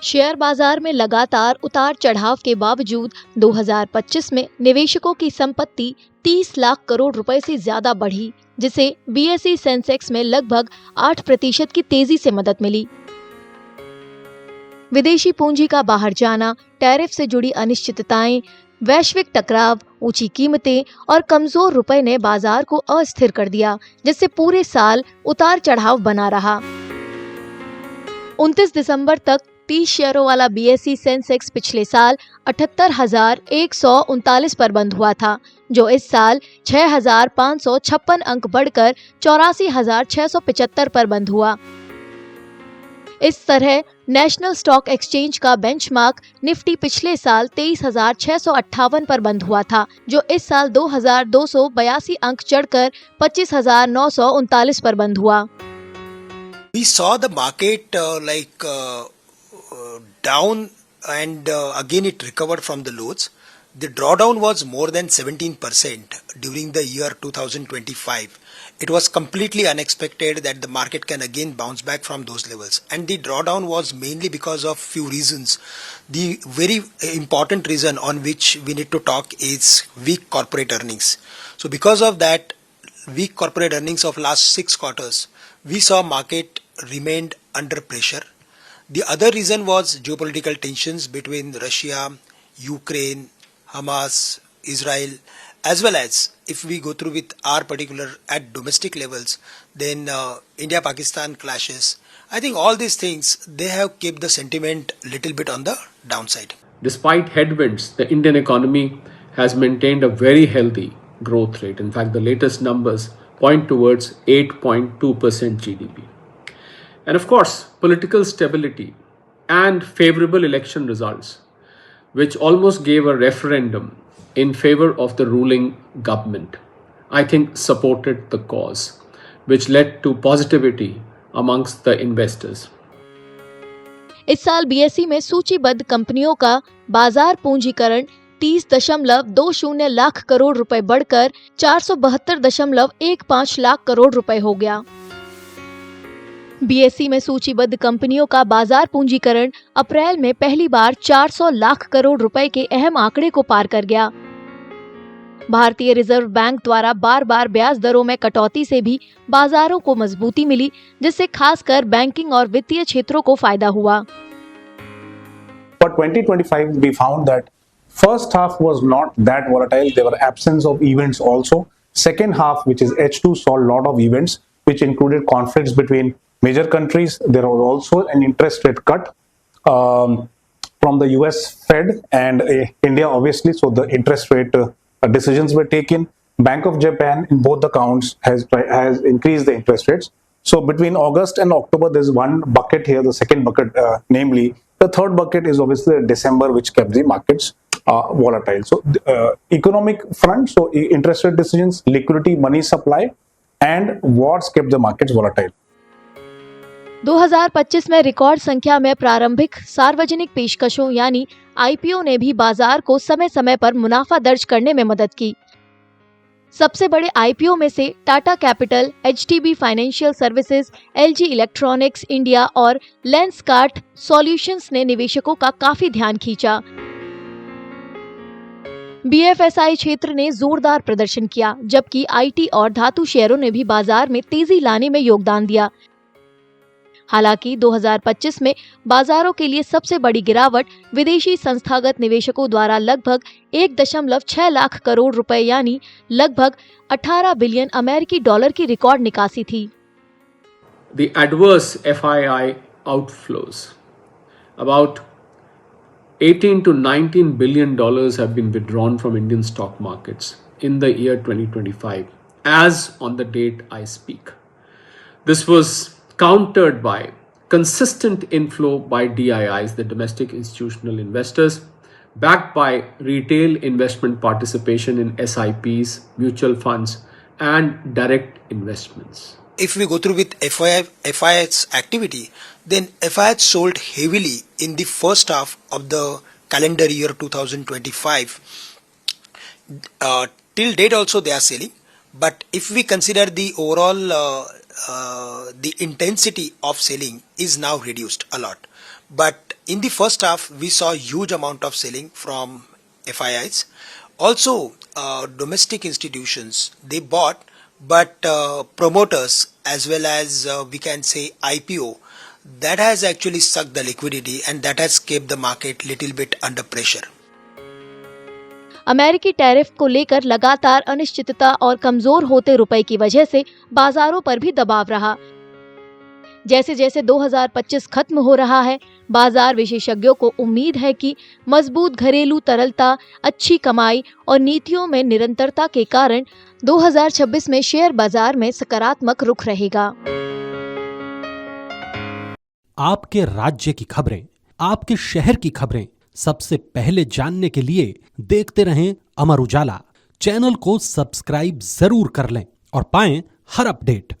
Share बाजार में लगातार उतार चढ़ाव के बावजूद 2025 में निवेशकों की संपत्ति 30 लाख करोड़ रुपए से ज्यादा बढ़ी, जिसे बीएसई सेंसेक्स में लगभग 8% की तेजी से मदद मिली। विदेशी पूंजी का बाहर जाना, टैरिफ से जुड़ी अनिश्चितताएं, वैश्विक टकराव, ऊंची कीमतें और कमजोर रुपए ने बाजार को अस्थिर कर दिया, जिससे पूरे साल उतार चढ़ाव बना रहा। 29 दिसंबर तक 30 शेयरों वाला बीएसई सेंसेक्स पिछले साल 78,139 पर बंद हुआ था, जो इस साल 6,556 अंक बढ़कर 84,675 पर बंद हुआ। इस तरह नेशनल स्टॉक एक्सचेंज का बेंचमार्क निफ्टी पिछले साल 23,658 पर बंद हुआ था, जो इस साल 2,282 अंक चढ़कर 25,939 पर बंद हुआ। We saw the market down and again it recovered from the lows. The drawdown was more than 17% during the year 2025. It was completely unexpected that the market can again bounce back from those levels, and the drawdown was mainly because of few reasons. The very important reason on which we need to talk is weak corporate earnings. So because of that weak corporate earnings of last 6 quarters, we saw market remained under pressure. The other reason was geopolitical tensions between Russia, Ukraine, Hamas, Israel, as well as if we go through with our particular at domestic levels, then India-Pakistan clashes. I think all these things, they have kept the sentiment little bit on the downside. Despite headwinds, the Indian economy has maintained a very healthy growth rate. In fact, the latest numbers point towards 8.2% GDP. And of course, political stability and favorable election results, which almost gave a referendum in favor of the ruling government, I think supported the cause, which led to positivity amongst the investors. इस साल BSE में सूचीबद्ध कंपनियों का बाजार पूंजीकरण 30.20 लाख करोड़ रुपए बढ़कर 472.15 लाख करोड़ रुपए हो गया। बीएसई में सूचीबद्ध कंपनियों का बाजार पूंजीकरण अप्रैल में पहली बार 400 लाख करोड़ रुपए के अहम आंकड़े को पार कर गया। भारतीय रिजर्व बैंक द्वारा बार-बार ब्याज दरों में कटौती से भी बाजारों को मजबूती मिली, जिससे खासकर बैंकिंग और वित्तीय क्षेत्रों को फायदा हुआ। For 2025, we found that first half was not that volatile. There were absence of events also. Second half, which is H2, saw a lot of events, which included conflicts between major countries. There was also an interest rate cut from the US Fed and India, obviously. So the interest rate decisions were taken. Bank of Japan, in both the counts, has increased the interest rates. So between August and October, there's one bucket here, the second bucket, namely. The third bucket is obviously December, which kept the markets volatile. So economic front, so interest rate decisions, liquidity, money supply, and wars kept the markets volatile. 2025 में record संख्या में प्रारंभिक सार्वजनिक पेशकशों यानी IPO ने भी बाजार को समय समय पर मुनाफा दर्ज करने में मदद की। सबसे बड़े आईपीओ में से Tata capital, HDB financial services, LG electronics India और लेंसकार्ट सॉल्यूशंस ने निवेशकों का काफी ध्यान खींचा। बीएफएसआई क्षेत्र ने जोरदार प्रदर्शन किया, जबकि आईटी और धातु शेयरों ने भी बाजार में तेजी लाने में योगदान दिया। हालांकि 2025 में बाजारों के लिए सबसे बड़ी गिरावट विदेशी संस्थागत निवेशकों द्वारा लगभग 1.6 लाख करोड़ रुपए यानी लगभग 18 बिलियन अमेरिकी डॉलर की रिकॉर्ड निकासी थी। The adverse FII outflows, about 18 to 19 billion dollars have been withdrawn from Indian stock markets in the year 2025, as on the date I speak. This was countered by consistent inflow by DIIs, the domestic institutional investors, backed by retail investment participation in SIPs, mutual funds, and direct investments. If we go through with FII's activity, then FII sold heavily in the first half of the calendar year 2025. Till date also they are selling, but if we consider the overall the intensity of selling is now reduced a lot. But In the first half, we saw huge amount of selling from FIIs. Also, domestic institutions, they bought, but promoters as well as we can say IPO, that has actually sucked the liquidity and that has kept the market little bit under pressure. अमेरिकी tariff को लेकर लगातार अनिश्चितता और कमजोर होते रुपए की वजह से बाजारों पर भी दबाव रहा। जैसे जैसे 2025 खत्म हो रहा है, बाजार विशेषज्ञों को उम्मीद है कि मजबूत घरेलू तरलता, अच्छी कमाई और नीतियों में निरंतरता के कारण 2026 में शेयर बाजार में सकारात्मक रुख रहेगा। आपके राज्य की खबरें, आपके शहर की खबरें सबसे पहले जानने के लिए देखते रहें अमर उजाला। चैनल को सब्सक्राइब जरूर कर लें और पाएं हर अपडेट।